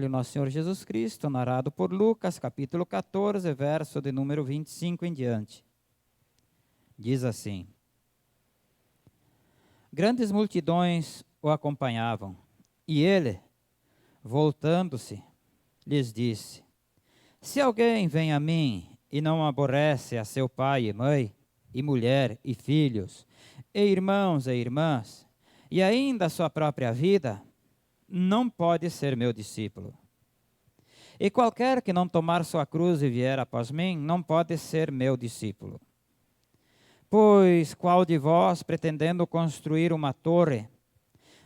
Nosso Senhor Jesus Cristo, narrado por Lucas, capítulo 14, verso de número 25 em diante. Diz assim: Grandes multidões o acompanhavam, e ele, voltando-se, lhes disse: Se alguém vem a mim e não aborrece a seu pai e mãe, e mulher e filhos, e irmãos e irmãs, e ainda a sua própria vida, não pode ser meu discípulo. E qualquer que não tomar sua cruz e vier após mim, não pode ser meu discípulo. Pois qual de vós, pretendendo construir uma torre,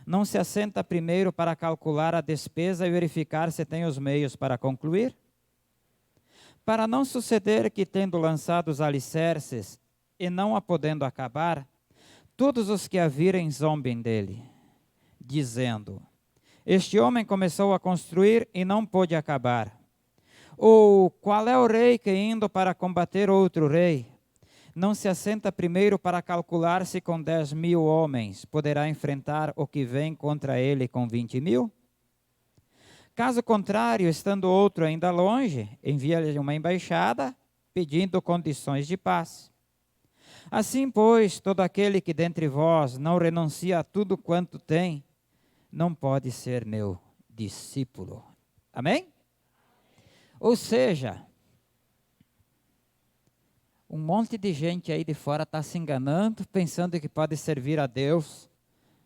não se assenta primeiro para calcular a despesa e verificar se tem os meios para concluir? Para não suceder que, tendo lançado os alicerces e não a podendo acabar, todos os que a virem zombem dele, dizendo: Este homem começou a construir e não pôde acabar. Ou qual é o rei que, indo para combater outro rei, não se assenta primeiro para calcular se com 10.000 homens poderá enfrentar o que vem contra ele com 20.000? Caso contrário, estando outro ainda longe, envia-lhe uma embaixada pedindo condições de paz. Assim, pois, todo aquele que dentre vós não renuncia a tudo quanto tem, não pode ser meu discípulo. Amém? Ou seja, um monte de gente aí de fora está se enganando, pensando que pode servir a Deus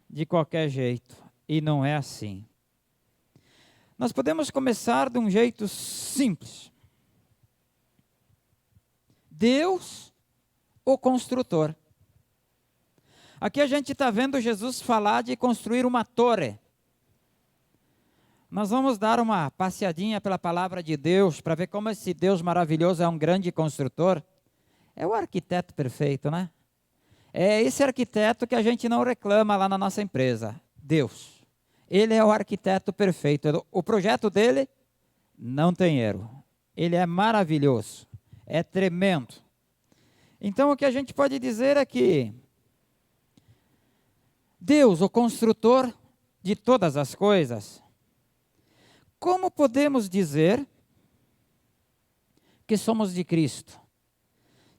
de qualquer jeito. E não é assim. Nós podemos começar de um jeito simples. Deus, o construtor. Aqui a gente está vendo Jesus falar de construir uma torre. Nós vamos dar uma passeadinha pela palavra de Deus para ver como esse Deus maravilhoso é um grande construtor. É o arquiteto perfeito, né? É esse arquiteto que a gente não reclama lá na nossa empresa. Deus. Ele é o arquiteto perfeito. O projeto dele não tem erro. Ele é maravilhoso. É tremendo. Então o que a gente pode dizer é que Deus, o construtor de todas as coisas, como podemos dizer que somos de Cristo,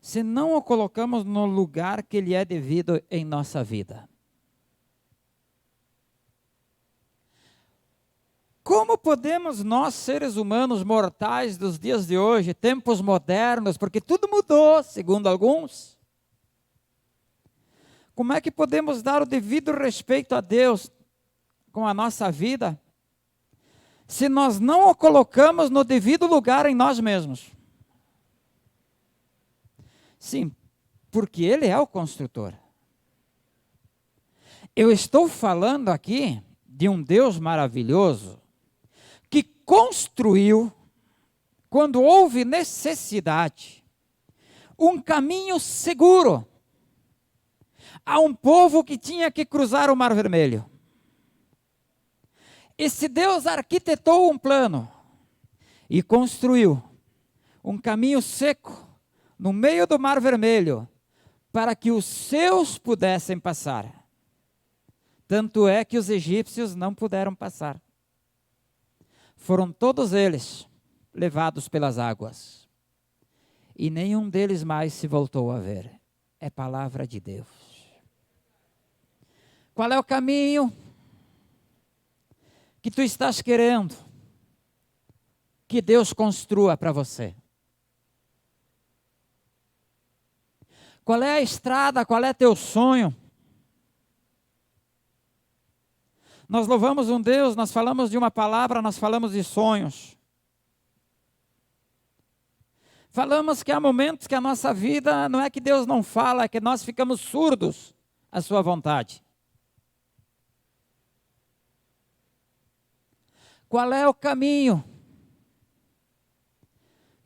se não o colocamos no lugar que lhe é devido em nossa vida? Como podemos nós, seres humanos mortais dos dias de hoje, tempos modernos, porque tudo mudou, segundo alguns, como é que podemos dar o devido respeito a Deus com a nossa vida, se nós não o colocamos no devido lugar em nós mesmos? Sim, porque Ele é o construtor. Eu estou falando aqui de um Deus maravilhoso que construiu, quando houve necessidade, um caminho seguro a um povo que tinha que cruzar o Mar Vermelho. Esse Deus arquitetou um plano e construiu um caminho seco no meio do Mar Vermelho para que os seus pudessem passar. Tanto é que os egípcios não puderam passar. Foram todos eles levados pelas águas. E nenhum deles mais se voltou a ver. É palavra de Deus. Qual é o caminho que tu estás querendo que Deus construa para você? Qual é a estrada, qual é teu sonho? Nós louvamos um Deus, nós falamos de uma palavra, nós falamos de sonhos. Falamos que há momentos que a nossa vida não é que Deus não fala, é que nós ficamos surdos à sua vontade. Qual é o caminho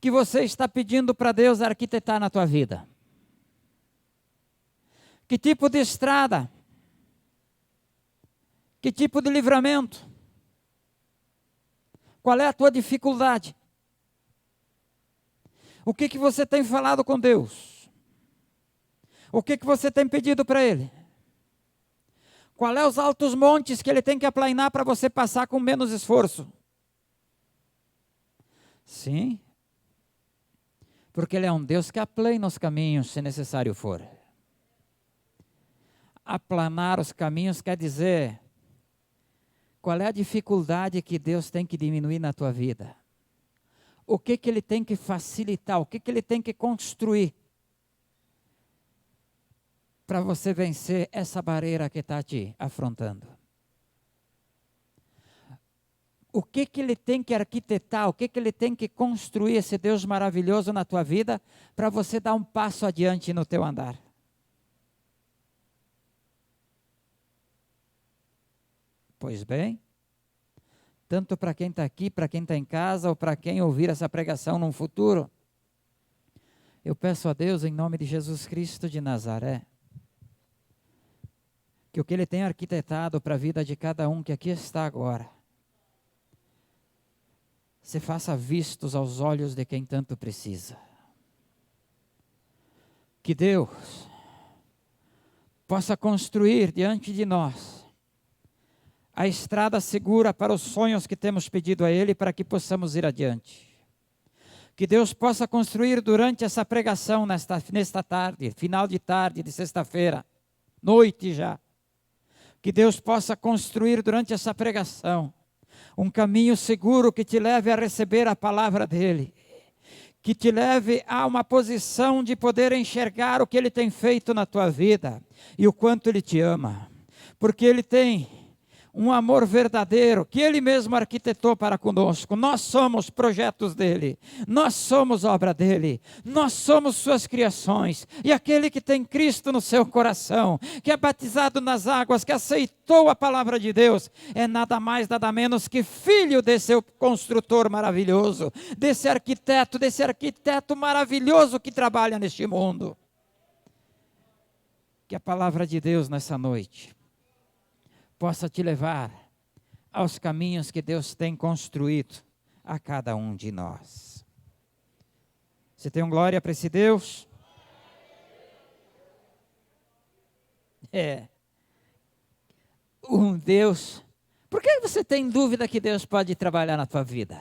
que você está pedindo para Deus arquitetar na tua vida? Que tipo de estrada? Que tipo de livramento? Qual é a tua dificuldade? O que você tem falado com Deus? O que você tem pedido para Ele? Qual é os altos montes que Ele tem que aplainar para você passar com menos esforço? Sim. Porque Ele é um Deus que aplana os caminhos, se necessário for. Aplanar os caminhos quer dizer, qual é a dificuldade que Deus tem que diminuir na tua vida? O que Ele tem que facilitar? O que Ele tem que construir? Para você vencer essa barreira que está te afrontando. O que Ele tem que arquitetar? O que Ele tem que construir, esse Deus maravilhoso na tua vida, para você dar um passo adiante no teu andar? Pois bem, tanto para quem está aqui, para quem está em casa, ou para quem ouvir essa pregação no futuro, eu peço a Deus, em nome de Jesus Cristo de Nazaré, que o que Ele tem arquitetado para a vida de cada um que aqui está agora, se faça vistos aos olhos de quem tanto precisa. Que Deus possa construir diante de nós a estrada segura para os sonhos que temos pedido a Ele, para que possamos ir adiante. Que Deus possa construir durante essa pregação, nesta tarde, final de tarde de sexta-feira, noite já. Que Deus possa construir durante essa pregação um caminho seguro que te leve a receber a palavra dEle. Que te leve a uma posição de poder enxergar o que Ele tem feito na tua vida e o quanto Ele te ama. Porque Ele tem um amor verdadeiro que Ele mesmo arquitetou para conosco. Nós somos projetos dEle, nós somos obra dEle, nós somos suas criações. E aquele que tem Cristo no seu coração, que é batizado nas águas, que aceitou a palavra de Deus, é nada mais, nada menos que filho desse construtor maravilhoso, desse arquiteto maravilhoso que trabalha neste mundo. Que a palavra de Deus nessa noite possa te levar aos caminhos que Deus tem construído a cada um de nós. Você tem glória para esse Deus? É. Um Deus. Por que você tem dúvida que Deus pode trabalhar na tua vida?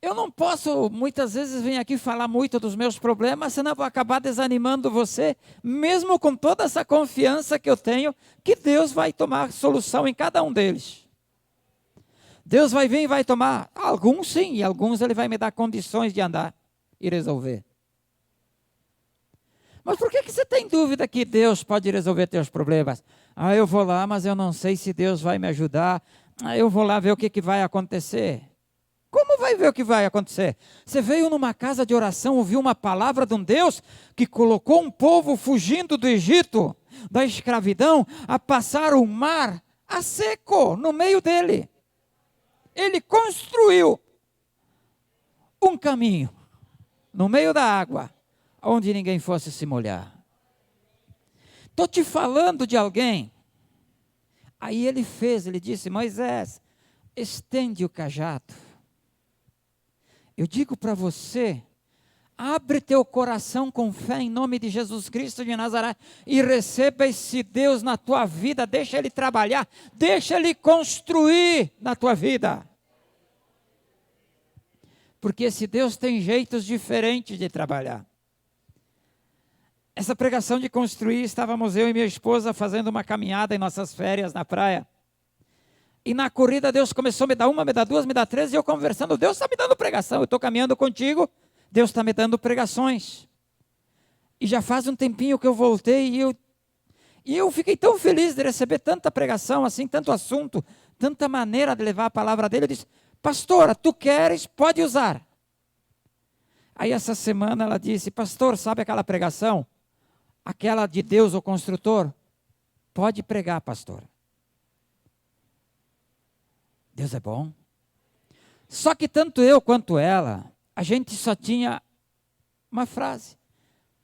Eu não posso, muitas vezes, vir aqui falar muito dos meus problemas, senão eu vou acabar desanimando você, mesmo com toda essa confiança que eu tenho, que Deus vai tomar solução em cada um deles. Deus vai vir e vai tomar, alguns sim, e alguns Ele vai me dar condições de andar e resolver. Mas por que você tem dúvida que Deus pode resolver teus problemas? Eu vou lá, mas eu não sei se Deus vai me ajudar. Eu vou lá ver o que vai acontecer. Como vai ver o que vai acontecer? Você veio numa casa de oração, ouviu uma palavra de um Deus que colocou um povo fugindo do Egito, da escravidão, a passar o mar a seco no meio dele. Ele construiu um caminho no meio da água, onde ninguém fosse se molhar. Estou te falando de alguém. Aí ele disse, Moisés, estende o cajado. Eu digo para você, abre teu coração com fé em nome de Jesus Cristo de Nazaré e receba esse Deus na tua vida, deixa Ele trabalhar, deixa Ele construir na tua vida. Porque esse Deus tem jeitos diferentes de trabalhar. Essa pregação de construir, estávamos eu e minha esposa fazendo uma caminhada em nossas férias na praia. E na corrida Deus começou a me dar uma, me dar duas, me dar três, e eu conversando, Deus está me dando pregação, eu estou caminhando contigo, Deus está me dando pregações. E já faz um tempinho que eu voltei, e eu fiquei tão feliz de receber tanta pregação, assim, tanto assunto, tanta maneira de levar a palavra dele. Eu disse, pastora, tu queres, pode usar. Aí essa semana ela disse, pastor, sabe aquela pregação? Aquela de Deus, o construtor? Pode pregar, pastor. Deus é bom. Só que tanto eu quanto ela, a gente só tinha uma frase.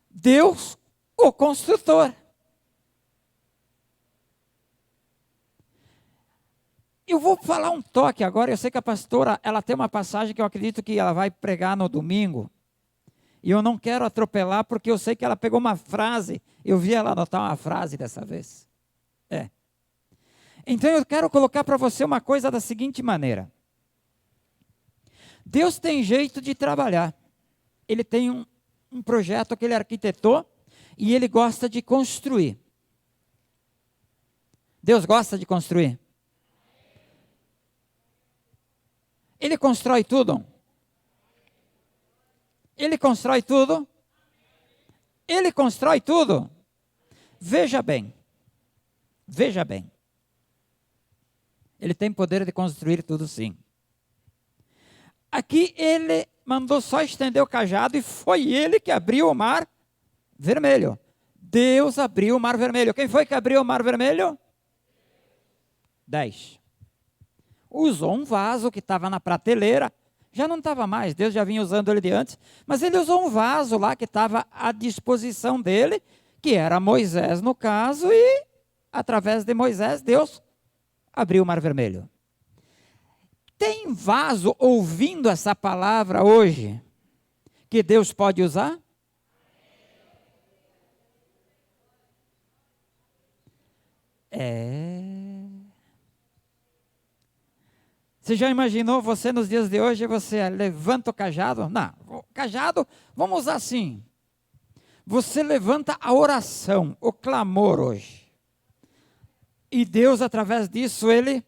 Deus, o construtor. Eu vou falar um toque agora, eu sei que a pastora, ela tem uma passagem que eu acredito que ela vai pregar no domingo. E eu não quero atropelar, porque eu sei que ela pegou uma frase, eu vi ela anotar uma frase dessa vez. Então eu quero colocar para você uma coisa da seguinte maneira. Deus tem jeito de trabalhar. Ele tem um projeto que ele arquitetou e ele gosta de construir. Deus gosta de construir. Ele constrói tudo. Ele constrói tudo. Ele constrói tudo. Veja bem. Veja bem. Ele tem poder de construir tudo, sim. Aqui ele mandou só estender o cajado e foi ele que abriu o mar vermelho. Deus abriu o mar vermelho. Quem foi que abriu o mar vermelho? 10. Usou um vaso que estava na prateleira. Já não estava mais, Deus já vinha usando ele de antes. Mas ele usou um vaso lá que estava à disposição dele, que era Moisés no caso, e através de Moisés, Deus abriu o mar vermelho. Tem vaso ouvindo essa palavra hoje que Deus pode usar? Você já imaginou você nos dias de hoje, você levanta o cajado? Não, o cajado, vamos usar assim. Você levanta a oração, o clamor hoje. E Deus, através disso, Ele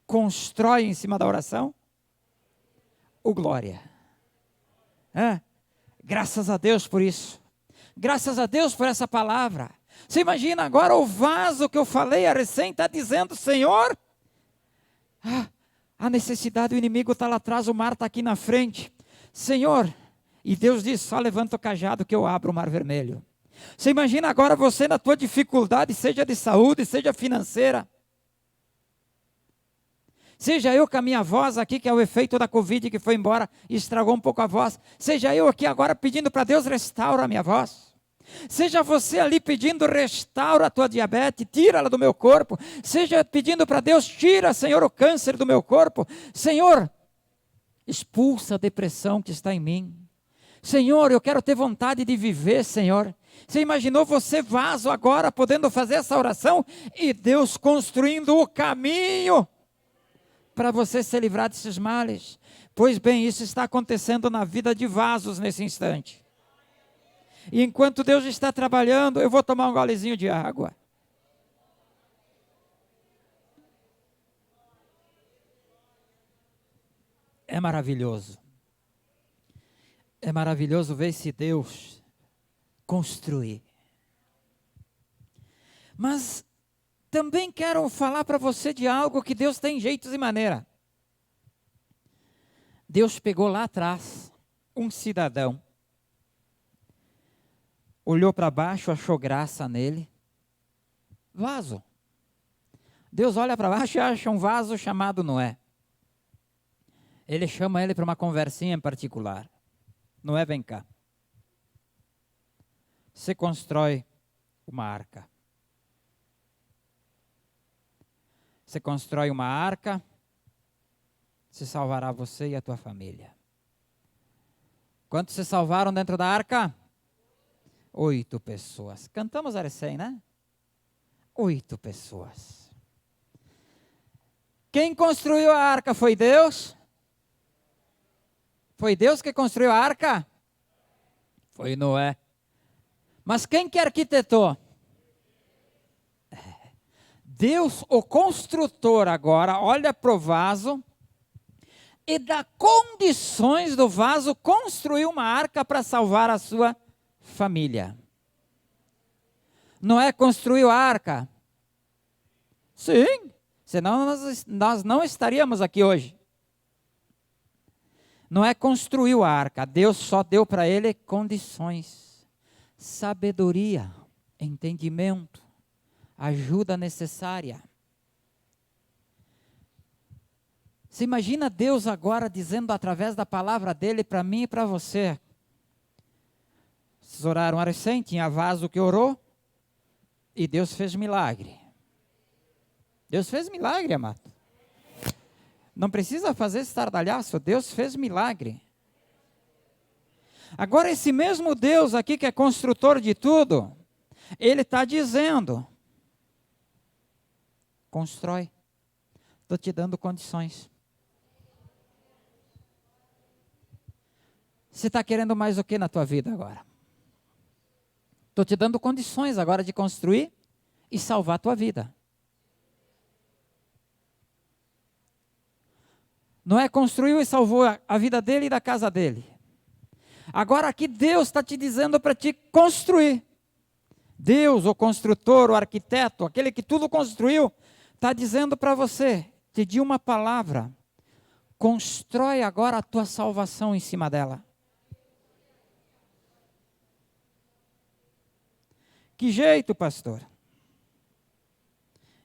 constrói em cima da oração o glória. Graças a Deus por isso. Graças a Deus por essa palavra. Você imagina agora o vaso que eu falei a recém está dizendo, Senhor, a necessidade do inimigo está lá atrás, o mar está aqui na frente. Senhor, e Deus diz, só levanta o cajado que eu abro o mar vermelho. Você imagina agora você na tua dificuldade, seja de saúde, seja financeira. Seja eu com a minha voz aqui, que é o efeito da Covid que foi embora e estragou um pouco a voz. Seja eu aqui agora pedindo para Deus restaurar a minha voz. Seja você ali pedindo restaura a tua diabetes, tira-la do meu corpo. Seja pedindo para Deus, tira, Senhor, o câncer do meu corpo. Senhor, expulsa a depressão que está em mim. Senhor, eu quero ter vontade de viver, Senhor. Você imaginou você vaso agora podendo fazer essa oração e Deus construindo o caminho para você se livrar desses males? Pois bem, isso está acontecendo na vida de vasos nesse instante. E enquanto Deus está trabalhando, eu vou tomar um golezinho de água. É maravilhoso. É maravilhoso ver esse Deus construir. Mas também quero falar para você de algo que Deus tem jeitos e maneira. Deus pegou lá atrás um cidadão, olhou para baixo, achou graça nele. Vaso. Deus olha para baixo e acha um vaso chamado Noé. Ele chama ele para uma conversinha em particular. Noé, vem cá. Você constrói uma arca. Você constrói uma arca, se salvará você e a tua família. Quantos se salvaram dentro da arca? 8 pessoas. Cantamos a recém, né? 8 pessoas. Quem construiu a arca foi Deus? Foi Deus que construiu a arca? Foi Noé. Mas quem que arquitetou? Deus, o construtor, agora olha para o vaso e dá condições do vaso construir uma arca para salvar a sua família. Noé construiu a arca? Sim, senão nós não estaríamos aqui hoje. Noé construiu a arca, Deus só deu para ele condições, sabedoria, entendimento, ajuda necessária. Você imagina Deus agora dizendo através da palavra dele para mim e para você. Vocês oraram a recém, tinha vaso que orou e Deus fez milagre. Deus fez milagre, amado. Não precisa fazer estardalhaço, Deus fez milagre. Agora esse mesmo Deus aqui que é construtor de tudo, Ele está dizendo, constrói, estou te dando condições. Você está querendo mais o que na tua vida agora? Estou te dando condições agora de construir e salvar a tua vida. Noé construiu e salvou a vida dele e da casa dele. Agora aqui Deus está te dizendo para te construir. Deus, o construtor, o arquiteto, aquele que tudo construiu, está dizendo para você, te deu uma palavra, constrói agora a tua salvação em cima dela. Que jeito, pastor?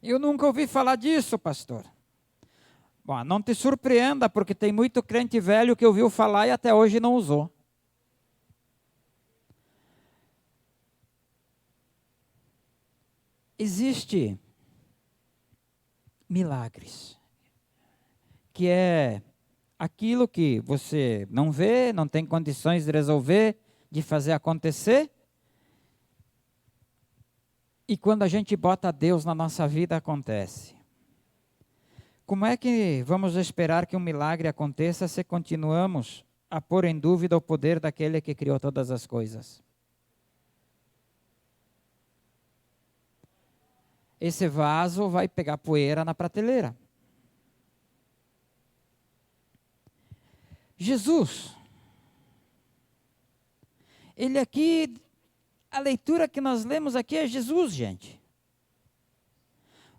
Eu nunca ouvi falar disso, pastor. Bom, não te surpreenda, porque tem muito crente velho que ouviu falar e até hoje não usou. Existe milagres, que é aquilo que você não vê, não tem condições de resolver, de fazer acontecer. E quando a gente bota Deus na nossa vida, acontece. Como é que vamos esperar que um milagre aconteça se continuamos a pôr em dúvida o poder daquele que criou todas as coisas? Esse vaso vai pegar poeira na prateleira. Jesus, ele aqui, a leitura que nós lemos aqui é Jesus, gente.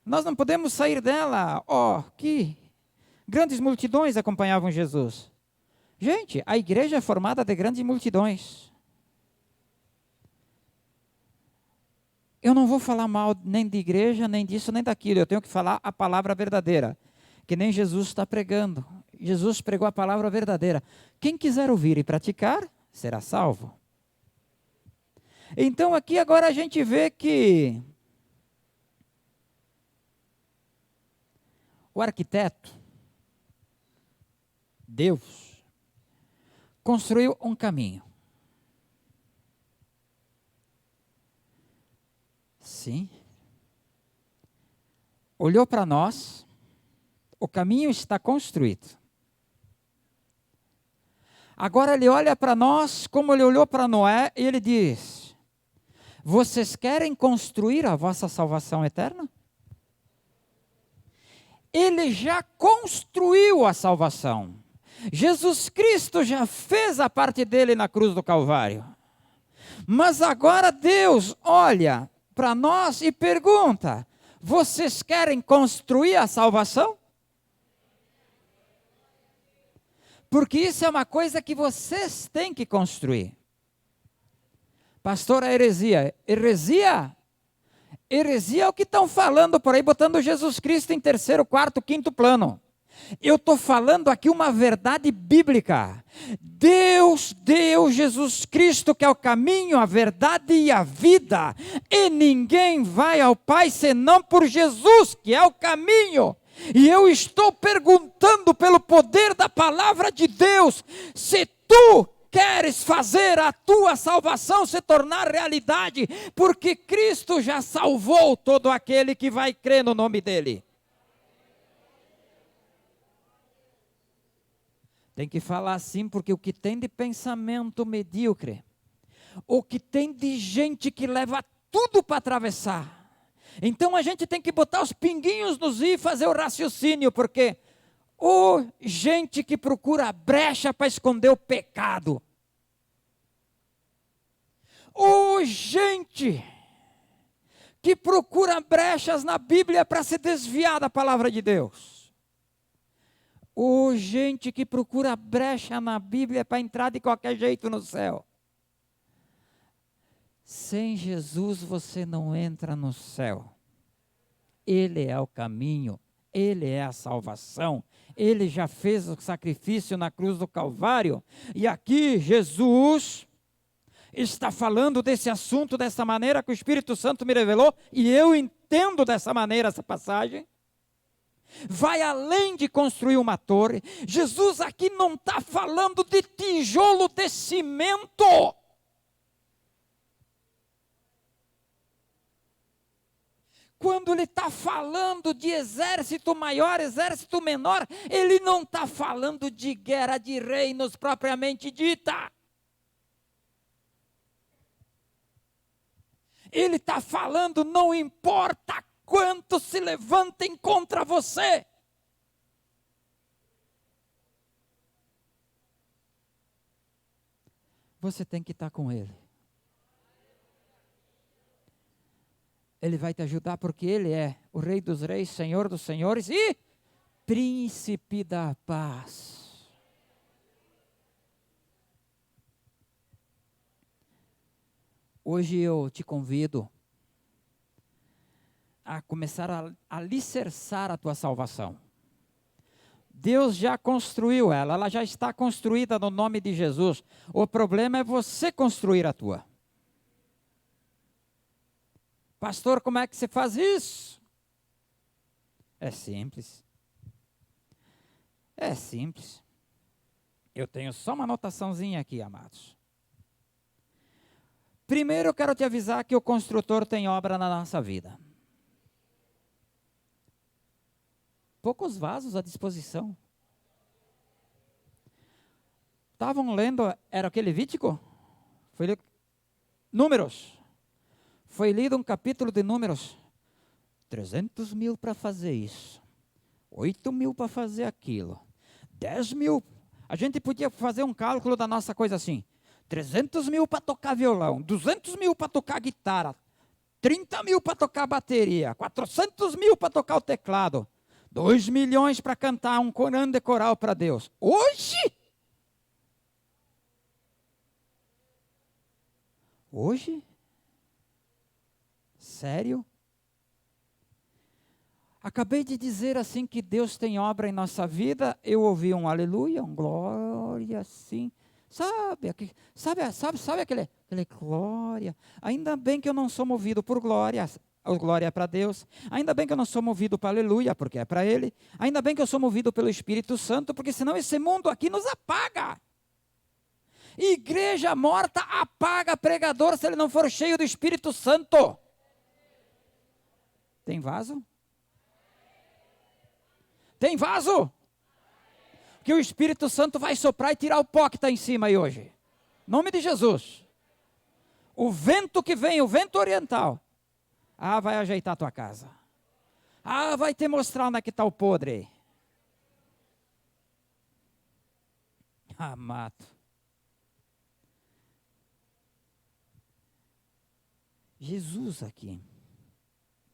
Nós não podemos sair dela. Que grandes multidões acompanhavam Jesus. Gente, a igreja é formada de grandes multidões. Eu não vou falar mal nem de igreja, nem disso, nem daquilo. Eu tenho que falar a palavra verdadeira, que nem Jesus está pregando. Jesus pregou a palavra verdadeira. Quem quiser ouvir e praticar, será salvo. Então aqui agora a gente vê que o arquiteto, Deus, construiu um caminho. Sim. Olhou para nós, o caminho está construído. Agora ele olha para nós como ele olhou para Noé e ele diz: vocês querem construir a vossa salvação eterna? Ele já construiu a salvação. Jesus Cristo já fez a parte dele na cruz do Calvário. Mas agora Deus olha para nós e pergunta: vocês querem construir a salvação? Porque isso é uma coisa que vocês têm que construir. Pastor, a heresia. Heresia é o que estão falando por aí, botando Jesus Cristo em terceiro, quarto, quinto plano. Eu estou falando aqui uma verdade bíblica. Deus deu Jesus Cristo, que é o caminho, a verdade e a vida. E ninguém vai ao Pai senão por Jesus, que é o caminho. E eu estou perguntando pelo poder da palavra de Deus, se tu queres fazer a tua salvação se tornar realidade, porque Cristo já salvou todo aquele que vai crer no nome dele. Tem que falar assim, porque o que tem de pensamento medíocre, o que tem de gente que leva tudo para atravessar, então a gente tem que botar os pinguinhos nos i e fazer o raciocínio, porque gente que procura brecha para esconder o pecado, gente que procura brechas na Bíblia para se desviar da palavra de Deus, gente que procura brecha na Bíblia para entrar de qualquer jeito no céu. Sem Jesus você não entra no céu. Ele é o caminho, Ele é a salvação. Ele já fez o sacrifício na cruz do Calvário. E aqui Jesus está falando desse assunto dessa maneira que o Espírito Santo me revelou, e eu entendo dessa maneira essa passagem. Vai além de construir uma torre. Jesus aqui não está falando de tijolo de cimento. Quando ele está falando de exército maior, exército menor, ele não está falando de guerra de reinos propriamente dita. Ele está falando, não importa quanto se levantem contra você. Você tem que estar com Ele. Ele vai te ajudar porque Ele é o Rei dos Reis, Senhor dos Senhores e Príncipe da Paz. Hoje eu te convido a começar a alicerçar a tua salvação. Deus já construiu ela já está construída no nome de Jesus. O problema é você construir a tua. Pastor, como é que se faz isso? É simples. É simples. Eu tenho só uma anotaçãozinha aqui, amados. Primeiro eu quero te avisar que o construtor tem obra na nossa vida. Poucos vasos à disposição. Estavam lendo, era aquele Levítico? Foi lido, Números. Foi lido um capítulo de Números. 300 mil para fazer isso. 8 mil para fazer aquilo. 10 mil. A gente podia fazer um cálculo da nossa coisa assim. 300 mil para tocar violão. 200 mil para tocar guitarra. 30 mil para tocar bateria. 400 mil para tocar o teclado. 2 milhões para cantar um grande coral para Deus. Hoje? Sério? Acabei de dizer assim que Deus tem obra em nossa vida. Eu ouvi um aleluia, um glória, sim. Sabe aquele glória? Ainda bem que eu não sou movido por glória. A glória é para Deus. Ainda bem que eu não sou movido para aleluia, porque é para Ele. Ainda bem que eu sou movido pelo Espírito Santo, porque senão esse mundo aqui nos apaga. Igreja morta apaga pregador se ele não for cheio do Espírito Santo. Tem vaso? Tem vaso? Que o Espírito Santo vai soprar e tirar o pó que está em cima aí hoje. Em nome de Jesus. O vento que vem, o vento oriental. Vai ajeitar a tua casa. Vai te mostrar onde é que está o podre. Amado. Jesus aqui,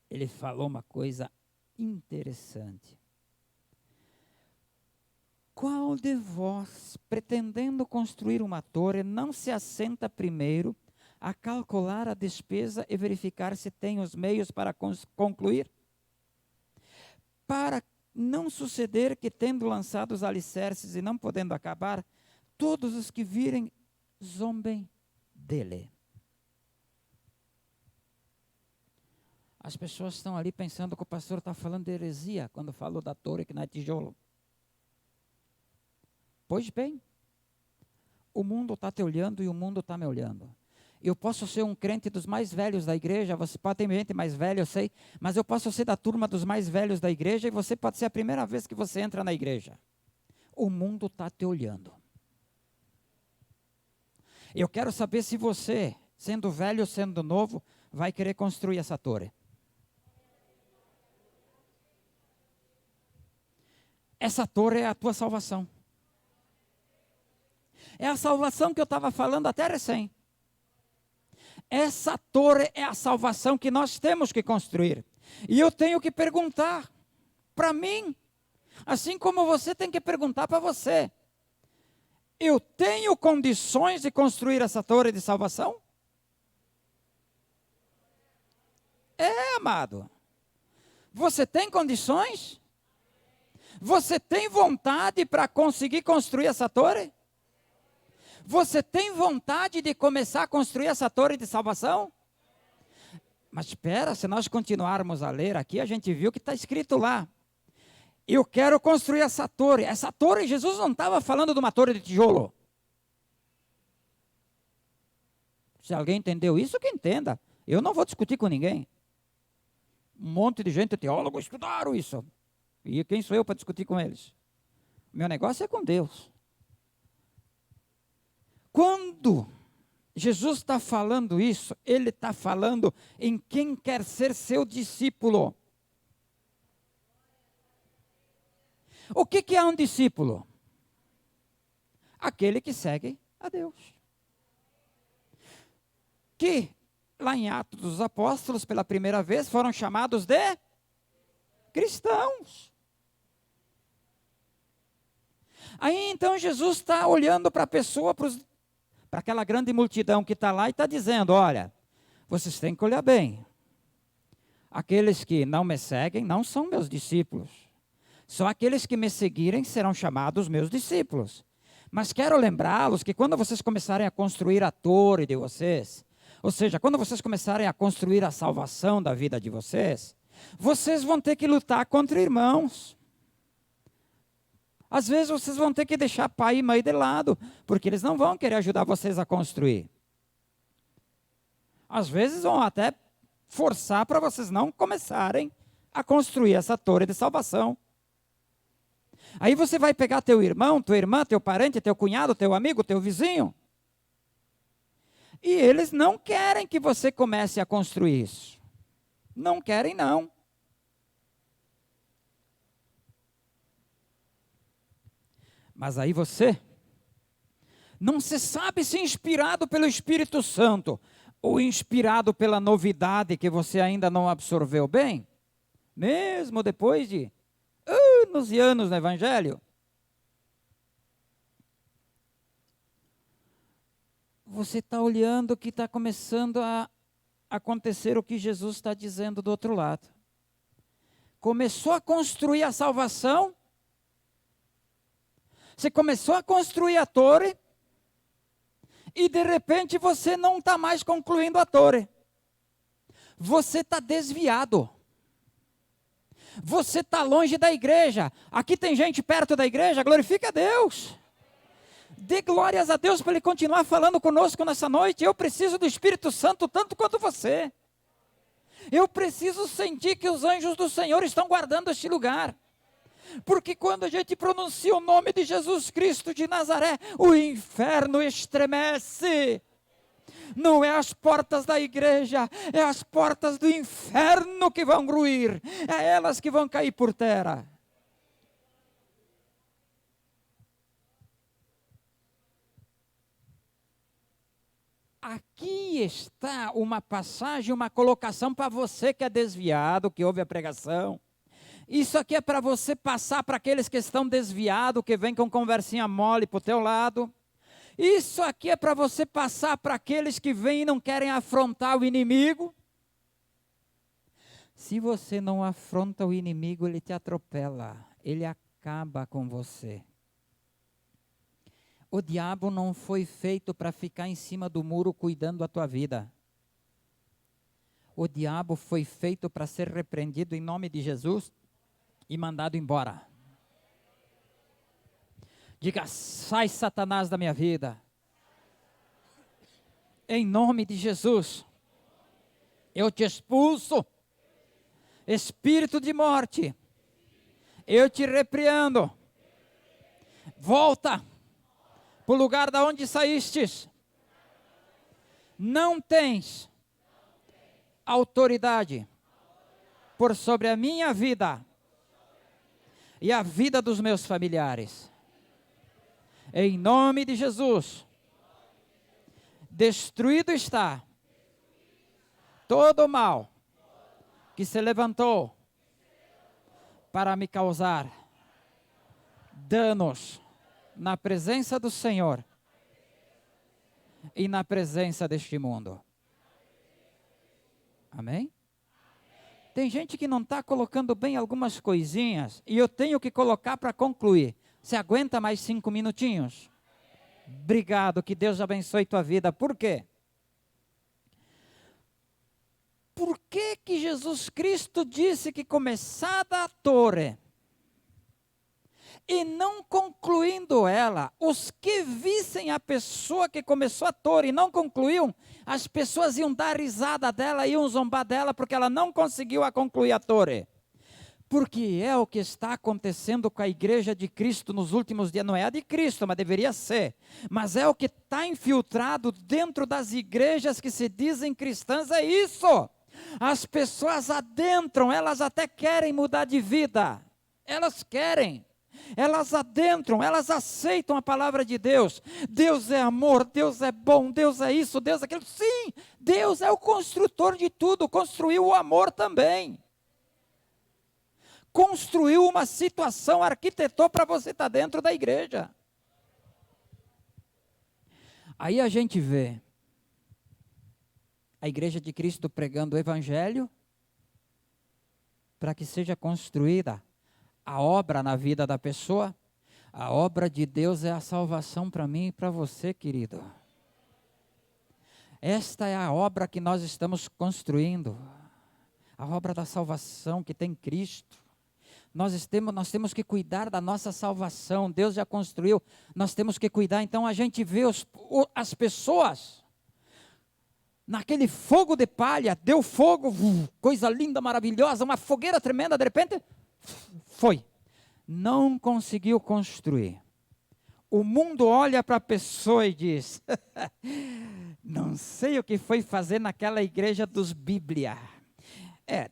ele falou uma coisa interessante. Qual de vós, pretendendo construir uma torre, não se assenta primeiro a calcular a despesa e verificar se tem os meios para concluir? Para não suceder que, tendo lançado os alicerces e não podendo acabar, todos os que virem zombem dele. As pessoas estão ali pensando que o pastor está falando de heresia quando falou da torre que não é tijolo. Pois bem, o mundo está te olhando e o mundo está me olhando. Eu posso ser um crente dos mais velhos da igreja, você pode ter gente mais velha, eu sei, mas eu posso ser da turma dos mais velhos da igreja e você pode ser a primeira vez que você entra na igreja. O mundo está te olhando. Eu quero saber se você, sendo velho ou sendo novo, vai querer construir essa torre. Essa torre é a tua salvação. É a salvação que eu estava falando até recém. Essa torre é a salvação que nós temos que construir. E eu tenho que perguntar para mim, assim como você tem que perguntar para você. Eu tenho condições de construir essa torre de salvação? Amado. Você tem condições? Você tem vontade para conseguir construir essa torre? Você tem vontade de começar a construir essa torre de salvação? Mas espera, se nós continuarmos a ler aqui, a gente viu que está escrito lá. Eu quero construir essa torre. Essa torre, Jesus não estava falando de uma torre de tijolo. Se alguém entendeu isso, que entenda. Eu não vou discutir com ninguém. Um monte de gente, teólogo, estudaram isso. E quem sou eu para discutir com eles? Meu negócio é com Deus. Quando Jesus está falando isso, ele está falando em quem quer ser seu discípulo. O que é um discípulo? Aquele que segue a Deus. Que lá em Atos dos Apóstolos, pela primeira vez, foram chamados de cristãos. Aí então Jesus está olhando para a pessoa, para aquela grande multidão que está lá e está dizendo, olha, vocês têm que olhar bem. Aqueles que não me seguem não são meus discípulos. Só aqueles que me seguirem serão chamados meus discípulos. Mas quero lembrá-los que quando vocês começarem a construir a torre de vocês, ou seja, quando vocês começarem a construir a salvação da vida de vocês, vocês vão ter que lutar contra irmãos. Às vezes vocês vão ter que deixar pai e mãe de lado, porque eles não vão querer ajudar vocês a construir. Às vezes vão até forçar para vocês não começarem a construir essa torre de salvação. Aí você vai pegar teu irmão, tua irmã, teu parente, teu cunhado, teu amigo, teu vizinho. E eles não querem que você comece a construir isso. Não querem, não. Mas aí você não se sabe se inspirado pelo Espírito Santo ou inspirado pela novidade que você ainda não absorveu bem, mesmo depois de anos e anos no Evangelho. Você está olhando que está começando a acontecer o que Jesus está dizendo do outro lado. Começou a construir a salvação. Você começou a construir a torre e de repente você não está mais concluindo a torre. Você está desviado. Você está longe da igreja. Aqui tem gente perto da igreja, glorifica a Deus. Dê glórias a Deus para Ele continuar falando conosco nessa noite. Eu preciso do Espírito Santo tanto quanto você. Eu preciso sentir que os anjos do Senhor estão guardando este lugar. Porque quando a gente pronuncia o nome de Jesus Cristo de Nazaré, o inferno estremece. Não é as portas da igreja, é as portas do inferno que vão ruir. É elas que vão cair por terra. Aqui está uma passagem, uma colocação para você que é desviado, que ouve a pregação. Isso aqui é para você passar para aqueles que estão desviados, que vêm com conversinha mole para o teu lado. Isso aqui é para você passar para aqueles que vêm e não querem afrontar o inimigo. Se você não afronta o inimigo, ele te atropela, ele acaba com você. O diabo não foi feito para ficar em cima do muro cuidando da tua vida. O diabo foi feito para ser repreendido em nome de Jesus e mandado embora. Diga, sai Satanás da minha vida. Em nome de Jesus. Eu te expulso. Espírito de morte. Eu te repreendo. Volta para o lugar da onde saístes. Não tens autoridade por sobre a minha vida e a vida dos meus familiares. Em nome de Jesus, destruído está todo o mal que se levantou para me causar danos na presença do Senhor e na presença deste mundo. Amém? Tem gente que não está colocando bem algumas coisinhas e eu tenho que colocar para concluir. Você aguenta mais 5 minutinhos? Obrigado, que Deus abençoe tua vida. Por quê? Por que que Jesus Cristo disse que começada a torre e não concluindo ela, os que vissem a pessoa que começou a torre e não concluiu, as pessoas iam dar risada dela, iam zombar dela, porque ela não conseguiu a concluir a torre. Porque é o que está acontecendo com a igreja de Cristo nos últimos dias. Não é a de Cristo, mas deveria ser. Mas é o que está infiltrado dentro das igrejas que se dizem cristãs, é isso. As pessoas adentram, elas até querem mudar de vida. Elas querem. Elas adentram, elas aceitam a palavra de Deus. Deus é amor, Deus é bom, Deus é isso, Deus é aquilo. Sim, Deus é o construtor de tudo, construiu o amor também. Construiu uma situação, arquitetou para você estar dentro da igreja. Aí a gente vê a igreja de Cristo pregando o evangelho para que seja construída a obra na vida da pessoa. A obra de Deus é a salvação para mim e para você, querido. Esta é a obra que nós estamos construindo. A obra da salvação que tem Cristo. Nós temos que cuidar da nossa salvação. Deus já construiu, nós temos que cuidar. Então a gente vê as pessoas naquele fogo de palha, deu fogo, coisa linda, maravilhosa, uma fogueira tremenda, de repente, foi. Não conseguiu construir. O mundo olha para a pessoa e diz, não sei o que foi fazer naquela igreja dos Bíblia.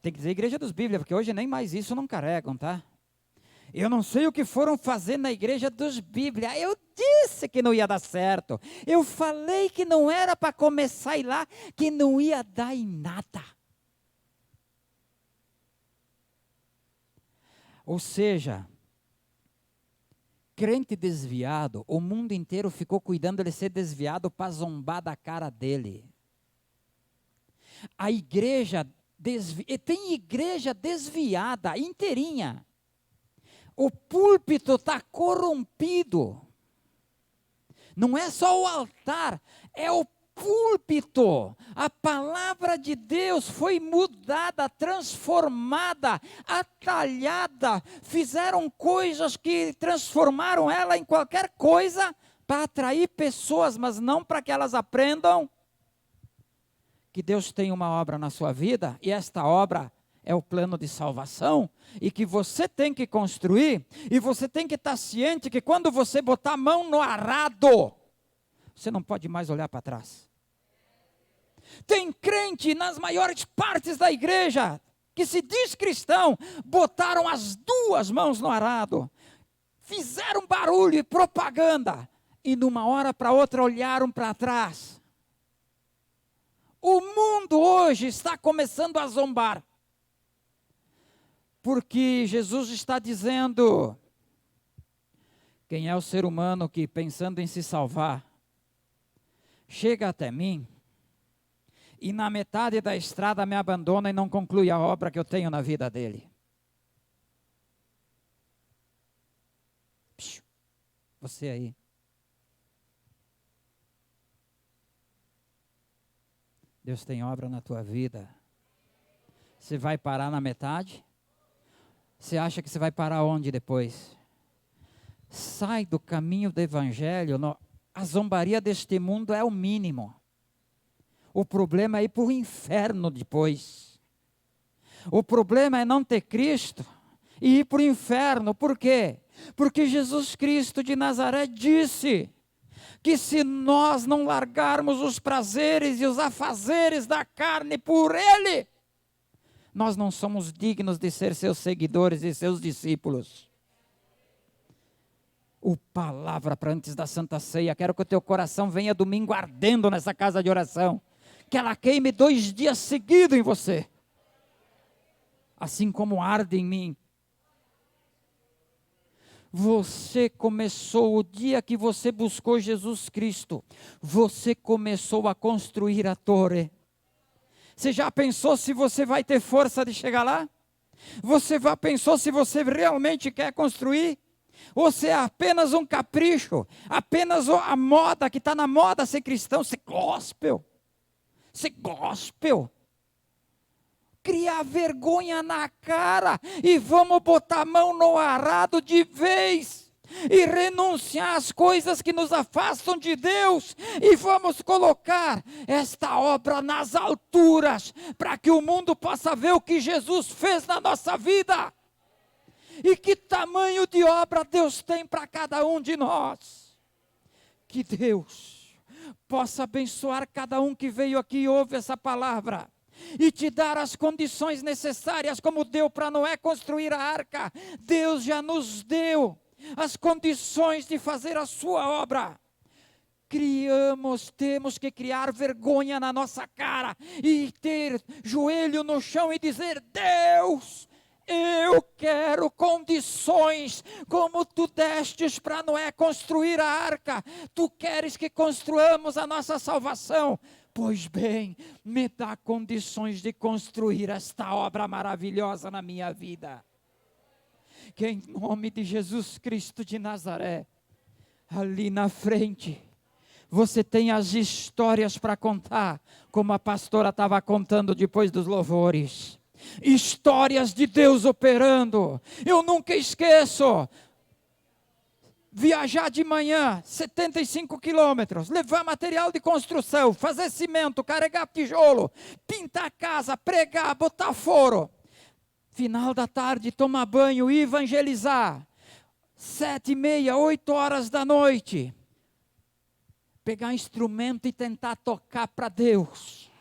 Tem que dizer igreja dos Bíblia, porque hoje nem mais isso não carregam, tá? Eu não sei o que foram fazer na igreja dos Bíblia. Eu disse que não ia dar certo. Eu falei que não era para começar a ir lá, que não ia dar em nada. Ou seja, crente desviado, o mundo inteiro ficou cuidando de ser desviado para zombar da cara dele. A igreja tem igreja desviada, inteirinha. O púlpito está corrompido. Não é só o altar, é o púlpito. A palavra de Deus foi mudada, transformada, atalhada. Fizeram coisas que transformaram ela em qualquer coisa para atrair pessoas, mas não para que elas aprendam que Deus tem uma obra na sua vida, e esta obra é o plano de salvação, e que você tem que construir, e você tem que estar ciente que quando você botar a mão no arado, você não pode mais olhar para trás. Tem crente nas maiores partes da igreja, que se diz cristão, botaram as duas mãos no arado, fizeram barulho e propaganda, e numa hora para outra olharam para trás. O mundo hoje está começando a zombar. Porque Jesus está dizendo, quem é o ser humano que pensando em se salvar, chega até mim, e na metade da estrada me abandona e não conclui a obra que eu tenho na vida dele. Você aí. Deus tem obra na tua vida. Você vai parar na metade? Você acha que você vai parar onde depois? Sai do caminho do evangelho. A zombaria deste mundo é o mínimo. O problema é ir para o inferno depois. O problema é não ter Cristo e ir para o inferno. Por quê? Porque Jesus Cristo de Nazaré disse que se nós não largarmos os prazeres e os afazeres da carne por Ele, nós não somos dignos de ser seus seguidores e seus discípulos. Palavra para antes da Santa Ceia. Quero que o teu coração venha domingo ardendo nessa casa de oração. Que ela queime 2 dias seguidos em você. Assim como arde em mim. Você começou o dia que você buscou Jesus Cristo. Você começou a construir a torre. Você já pensou se você vai ter força de chegar lá? Você já pensou se você realmente quer construir? Ou se é apenas um capricho? Apenas a moda, que está na moda ser cristão, ser gospel? Ser gospel? Criar vergonha na cara e vamos botar a mão no arado de vez e renunciar às coisas que nos afastam de Deus e vamos colocar esta obra nas alturas para que o mundo possa ver o que Jesus fez na nossa vida. E que tamanho de obra Deus tem para cada um de nós. Que Deus possa abençoar cada um que veio aqui e ouve essa palavra. E te dar as condições necessárias, como deu para Noé construir a arca. Deus já nos deu as condições de fazer a sua obra. Temos que criar vergonha na nossa cara e ter joelho no chão e dizer: Deus, eu quero condições como tu destes para Noé construir a arca. Tu queres que construamos a nossa salvação. Pois bem, me dá condições de construir esta obra maravilhosa na minha vida. Que em nome de Jesus Cristo de Nazaré, ali na frente, você tem as histórias para contar, como a pastora estava contando depois dos louvores. Histórias de Deus operando. Eu nunca esqueço. Viajar de manhã, 75 quilômetros, levar material de construção, fazer cimento, carregar tijolo, pintar a casa, pregar, botar foro. Final da tarde, tomar banho e evangelizar. 7h30, 8 horas da noite. Pegar instrumento e tentar tocar para Deus.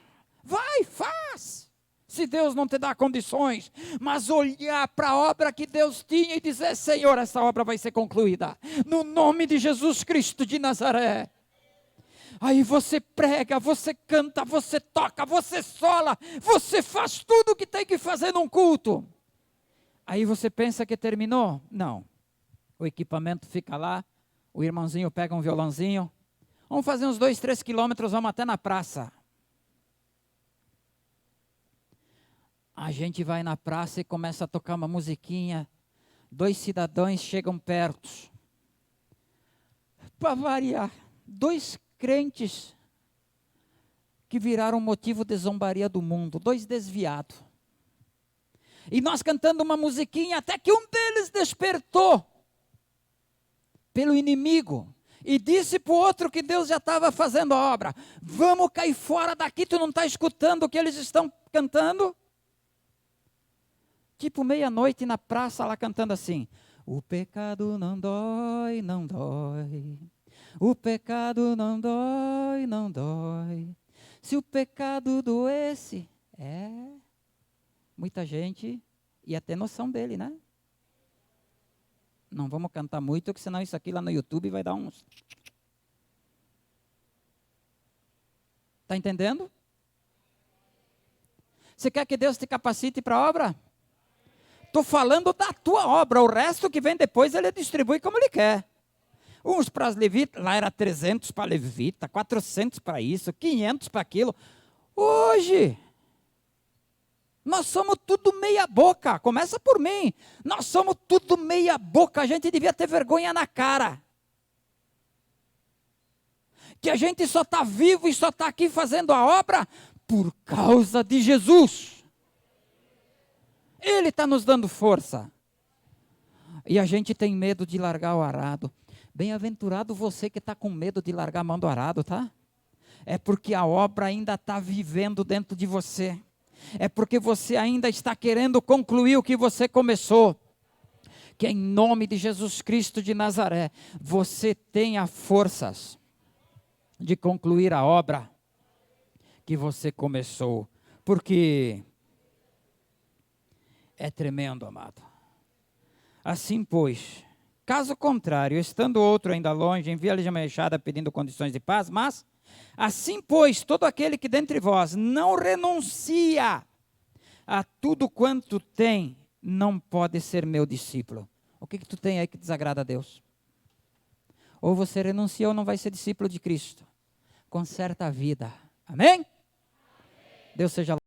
Vai, faz! Se Deus não te dá condições, mas olhar para a obra que Deus tinha e dizer: Senhor, essa obra vai ser concluída, no nome de Jesus Cristo de Nazaré. Aí você prega, você canta, você toca, você sola, você faz tudo o que tem que fazer num culto. Aí você pensa que terminou? Não. O equipamento fica lá, o irmãozinho pega um violãozinho, vamos fazer uns 2, 3 quilômetros, vamos até na praça. A gente vai na praça e começa a tocar uma musiquinha. 2 cidadãos chegam perto. Para variar, 2 crentes que viraram motivo de zombaria do mundo. 2 desviados. E nós cantando uma musiquinha, até que um deles despertou pelo inimigo. E disse para o outro que Deus já estava fazendo a obra: vamos cair fora daqui, tu não está escutando o que eles estão cantando? Tipo meia-noite na praça lá cantando assim: o pecado não dói, não dói. O pecado não dói, não dói. Se o pecado doesse, muita gente ia ter noção dele, né? Não vamos cantar muito, porque senão isso aqui lá no YouTube vai dar uns... Está entendendo? Você quer que Deus te capacite para a obra? Estou falando da tua obra, o resto que vem depois ele distribui como ele quer. Uns para as levitas, lá era 300 para levita, 400 para isso, 500 para aquilo. Hoje, nós somos tudo meia boca, começa por mim. Nós somos tudo meia boca, a gente devia ter vergonha na cara. Que a gente só está vivo e só está aqui fazendo a obra por causa de Jesus. Ele está nos dando força. E a gente tem medo de largar o arado. Bem-aventurado você que está com medo de largar a mão do arado, tá? É porque a obra ainda está vivendo dentro de você. É porque você ainda está querendo concluir o que você começou. Que em nome de Jesus Cristo de Nazaré, você tenha forças de concluir a obra que você começou. Porque é tremendo, amado. Assim, pois, caso contrário, estando outro ainda longe, envia-lhe uma machada pedindo condições de paz, mas, assim, pois, todo aquele que dentre vós não renuncia a tudo quanto tem, não pode ser meu discípulo. O que tu tem aí que desagrada a Deus? Ou você renuncia ou não vai ser discípulo de Cristo. Conserta a vida. Amém? Deus seja